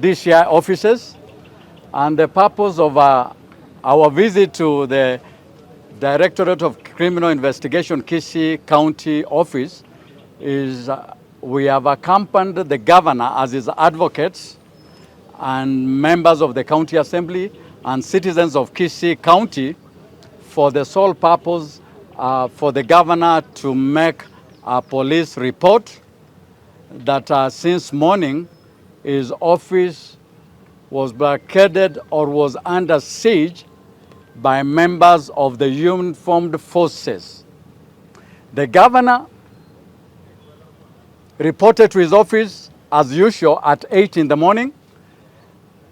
DCI offices, and the purpose of our visit to the Directorate of Criminal Investigation Kisii County Office is we have accompanied the governor as his advocates and members of the County Assembly and citizens of Kisii County for the sole purpose for the governor to make a police report that since morning his office was blockaded or was under siege by members of the uniformed forces. The governor reported to his office as usual at 8 in the morning,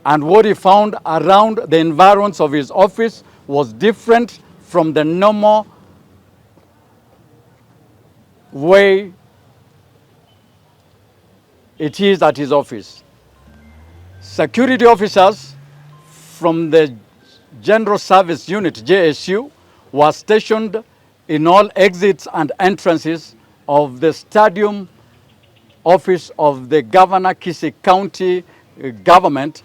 and what he found around the environs of his office was different from the normal way it is at his office. Security officers from the General Service Unit, JSU, were stationed in all exits and entrances of the stadium office of the Governor Kisii County government,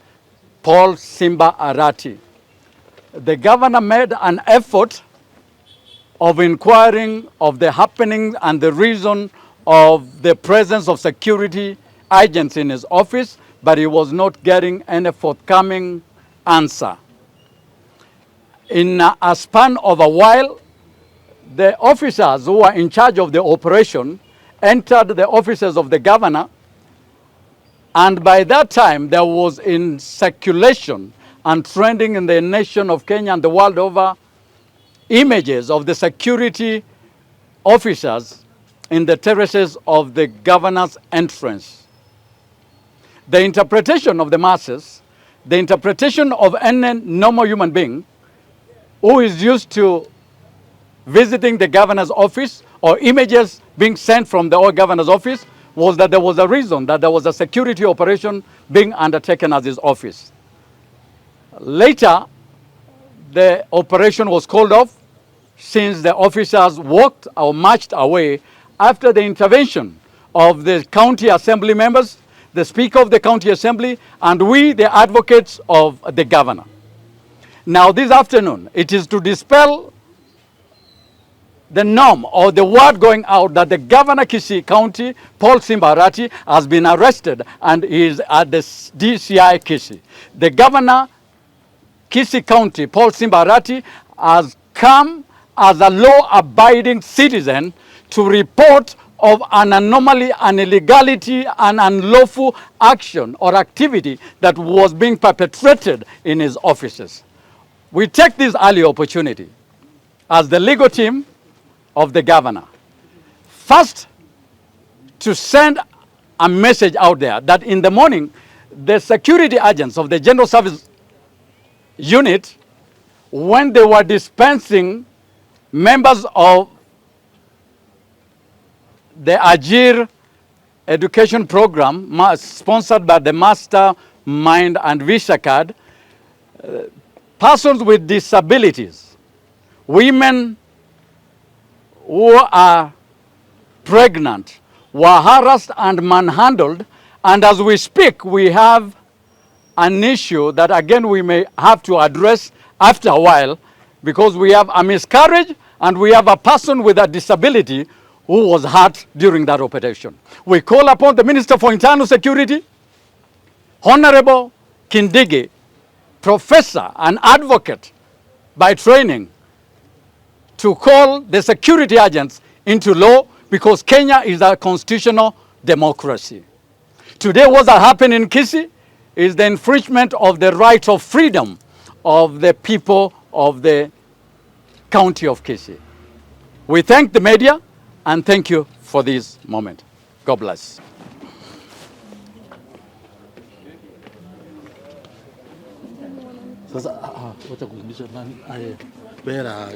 Paul Simba Arati. The governor made an effort of inquiring of the happening and the reason of the presence of security agents in his office, but he was not getting any forthcoming answer. In a span of a while, the officers who were in charge of the operation entered the offices of the governor, and by that time there was in circulation and trending in the nation of Kenya and the world over images of the security officers in the terraces of the governor's entrance. The interpretation of the masses, the interpretation of any normal human being who is used to visiting the governor's office or images being sent from the old governor's office was that there was a reason, that there was a security operation being undertaken at his office. Later, the operation was called off since the officers walked or marched away after the intervention of the county assembly members, the Speaker of the County Assembly, and we, the advocates of the governor. Now this afternoon, it is to dispel the norm or the word going out that the Governor Kisii County, Paul Simba Arati, has been arrested and is at the DCI Kisii. The Governor Kisii County, Paul Simba Arati, has come as a law-abiding citizen to report of an anomaly, an illegality, an unlawful action or activity that was being perpetrated in his offices. We take this early opportunity as the legal team of the governor, first to send a message out there that in the morning, the security agents of the General Service Unit, when they were dispensing members of the Ajir education program sponsored by the Mastermind and Visa Card, persons with disabilities, women who are pregnant, were harassed and manhandled, and as we speak, we have an issue that again we may have to address after a while, because we have a miscarriage and we have a person with a disability who was hurt during that operation. We call upon the Minister for Internal Security, Honorable Kindigi, professor and advocate by training, to call the security agents into law, because Kenya is a constitutional democracy. Today, what has happened in Kisii is the infringement of the right of freedom of the people of the county of Kisii. We thank the media and thank you for this moment. God bless. Sasa wacha kuingisha nani bera